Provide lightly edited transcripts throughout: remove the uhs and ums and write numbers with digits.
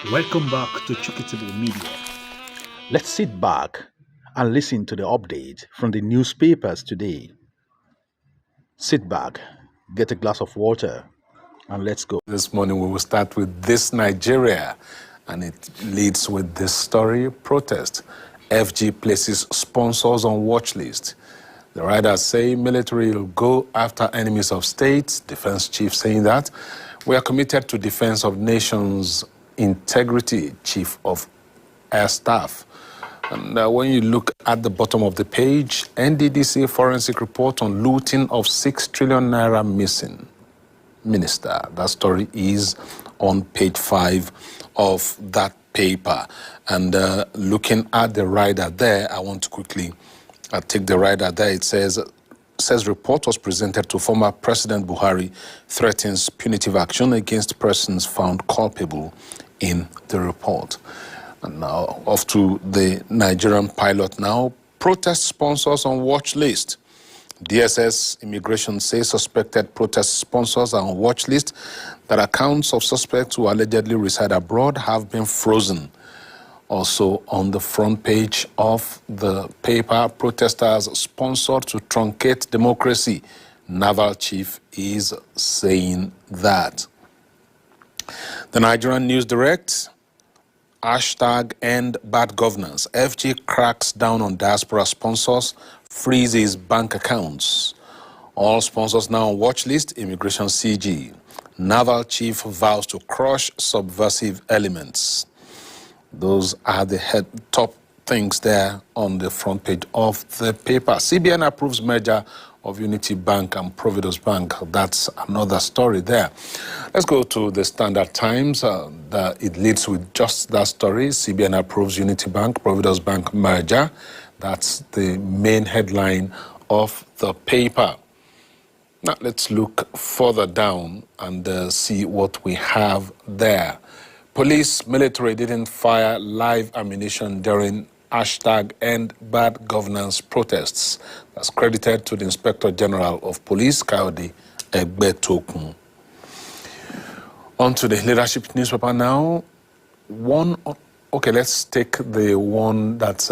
Welcome back to Chukitable Media. Let's sit back and listen to the update from the newspapers today. Sit back, get a glass of water, and let's go. This morning we will start with this Nigeria, and it leads with this story: protest. FG places sponsors on watch list. The riders say military will go after enemies of state. Defense chief saying that we are committed to defense of nation's integrity. Chief of Air Staff. And when you look at the bottom of the page, NDDC forensic report on looting of 6 trillion naira missing. Minister. That story is on page 5 of that paper. And looking at the rider there, I want to quickly take the rider there. It says report was presented to former President Buhari, threatens punitive action against persons found culpable in the report. And now off to the Nigerian pilot now. Protest sponsors on watch list. DSS Immigration says suspected protest sponsors are on watch list, that accounts of suspects who allegedly reside abroad have been frozen. Also on the front page of the paper, protesters sponsored to truncate democracy. Naval chief is saying that. The Nigerian News Direct, hashtag end bad governance. FG cracks down on diaspora sponsors, freezes bank accounts. All sponsors now on watch list, immigration CG. Naval chief vows to crush subversive elements. Those are the top things there on the front page of the paper. CBN approves merger of Unity Bank and Providus Bank. That's another story there. Let's go to the Standard Times. It leads with just that story. CBN approves Unity Bank, Providus Bank merger. That's the main headline of the paper. Now let's look further down and see what we have there. Police, military didn't fire live ammunition during hashtag end bad governance protests. That's credited to the Inspector General of Police, Kayode Egbetokun. On to the leadership newspaper now. Let's take the one that's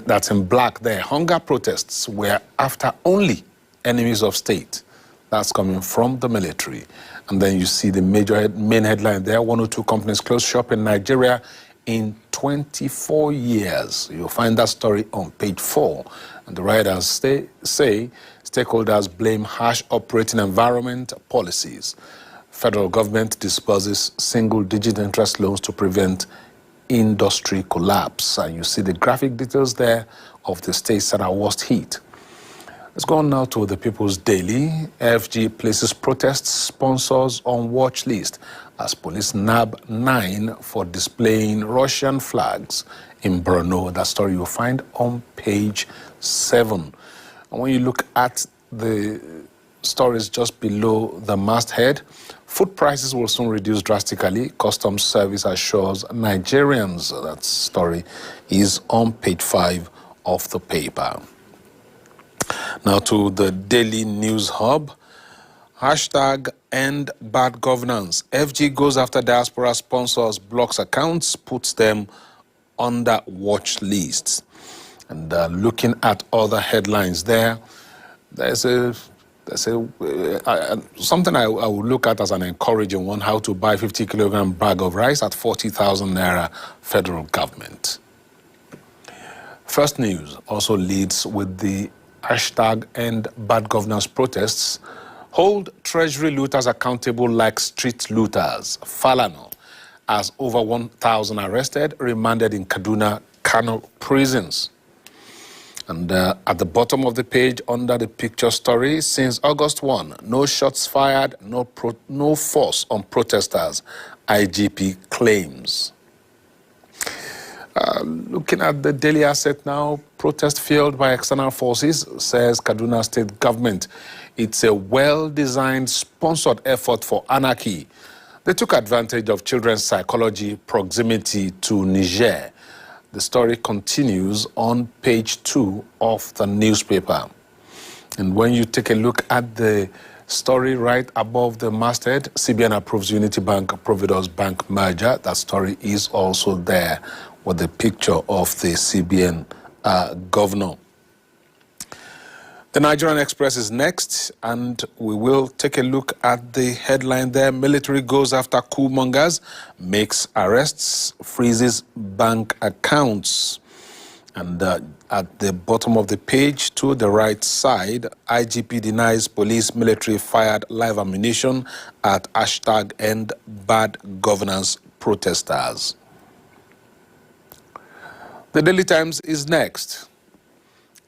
that's in black there. Hunger protests were after only enemies of state. That's coming from the military. And then you see the main headline there: 102 companies close shop in Nigeria in 24 years. You'll find that story on page 4. And the writers say stakeholders blame harsh operating environment policies. Federal government disburses single-digit interest loans to prevent industry collapse. And you see the graphic details there of the states that are worst hit. Let's go on now to the People's Daily. FG places protests sponsors on watch list as police nab 9 for displaying Russian flags in Brno. That story you'll find on page 7. And when you look at the stories just below the masthead, food prices will soon reduce drastically. Customs Service assures Nigerians. That story is on page 5 of the paper. Now to the Daily News Hub. Hashtag end bad governance. FG goes after diaspora sponsors, blocks accounts, puts them under watch lists. And looking at other headlines there, there's something I would look at as an encouraging one: how to buy 50-kilogram bag of rice at 40,000 naira, federal government. First News also leads with the hashtag end bad governance protests. Hold treasury looters accountable like street looters. Falano has over 1,000 arrested, remanded in Kaduna, Kano prisons. And at the bottom of the page, under the picture story, since August 1, no shots fired, no force on protesters, IGP claims. Looking at the Daily Asset now, protest fueled by external forces, says Kaduna State Government. It's a well-designed, sponsored effort for anarchy. They took advantage of children's psychology, proximity to Niger. The story continues on page 2 of the newspaper. And when you take a look at the Story right above the masthead, CBN approves Unity Bank, Providus Bank merger. That story is also there with the picture of the CBN governor. The Nigerian Express is next, and we will take a look at the headline there. Military goes after coup mongers, makes arrests, freezes bank accounts. And at the bottom of the page, to the right side, IGP denies police military fired live ammunition at #end bad governance protesters. The Daily Times is next.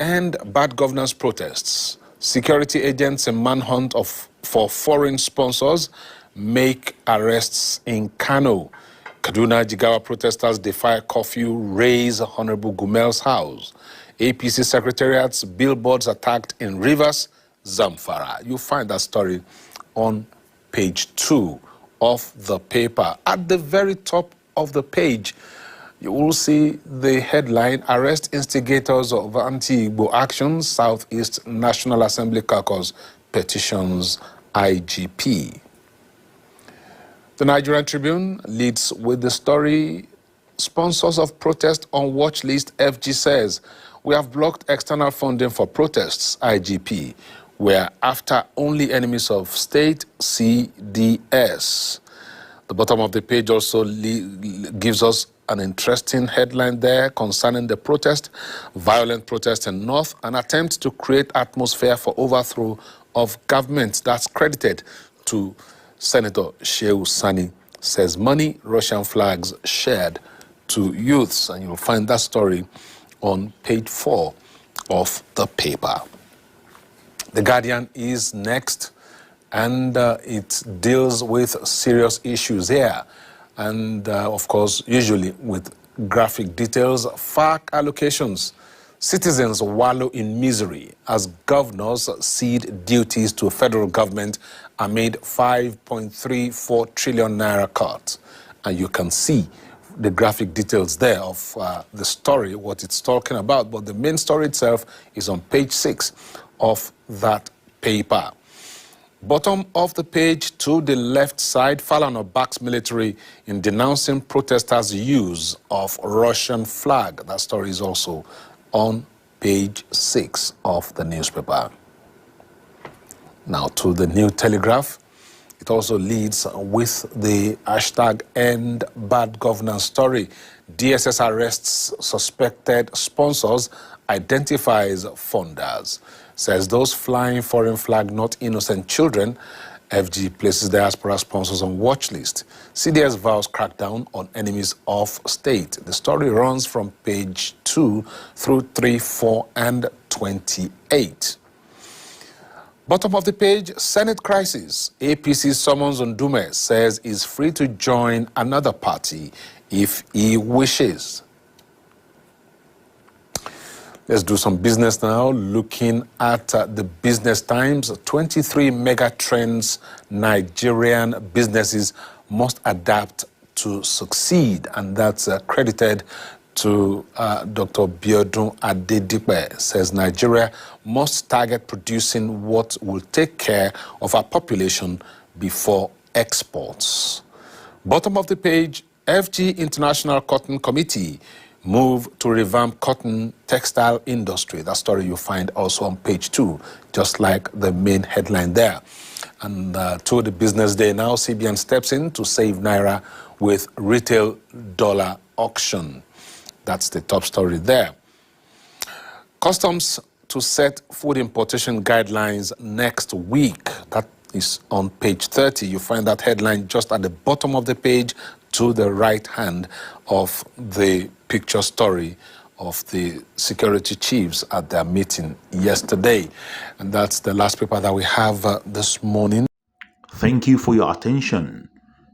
End bad governance protests. Security agents in manhunt for foreign sponsors make arrests in Kano. Kaduna Jigawa protesters defy curfew, raise Honorable Gumel's house. APC secretariats, billboards attacked in Rivers, Zamfara. You'll find that story on page 2 of the paper. At the very top of the page, you will see the headline, Arrest Instigators of Anti-Igbo Actions, Southeast National Assembly Caucus Petitions IGP. The Nigerian Tribune leads with the story, sponsors of protest on watch list. FG says, we have blocked external funding for protests, IGP. We're after only enemies of state, CDS. The bottom of the page also gives us an interesting headline there concerning the protest, violent protest in North, an attempt to create atmosphere for overthrow of government. That's credited to Senator Shehu Sani. Says money, Russian flags shared to youths. And you'll find that story on page 4 of the paper. The Guardian is next, and it deals with serious issues here. And of course, usually with graphic details, FARC allocations. Citizens wallow in misery as governors cede duties to federal government amid 5.34 trillion naira cut. And you can see the graphic details there of the story, what it's talking about. But the main story itself is on page 6 of that paper. Bottom of the page to the left side, Falana backs military in denouncing protesters' use of Russian flag. That story is also on page 6 of the newspaper. Now to the New Telegraph. It also leads with the #end bad governance story. DSS arrests suspected sponsors, identifies funders. Says those flying foreign flag, not innocent children. FG places diaspora sponsors on watch list. CDS vows crackdown on enemies of state. The story runs from page 2 through 3, 4, and 28. Bottom of the page, Senate crisis. APC summons Ndume, says he's free to join another party if he wishes. Let's do some business now, looking at the Business Times. 23 mega trends Nigerian businesses must adapt to succeed, and that's credited to Dr. Biodun Adedipe. Says Nigeria must target producing what will take care of our population before exports. Bottom of the page, FG International Cotton Committee move to revamp cotton textile industry. That story you find also on page 2, just like the main headline there. And to the business day now, CBN steps in to save Naira with retail dollar auction. That's the top story there. Customs to set food importation guidelines next week. That is on page 30. You find that headline just at the bottom of the page to the right hand of the picture story of the security chiefs at their meeting yesterday. And that's the last paper that we have this morning. Thank you for your attention.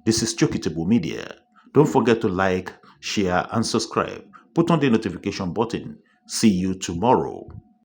This is Chokitable Media. Don't forget to like, share, and subscribe. Put on the notification button. See you tomorrow.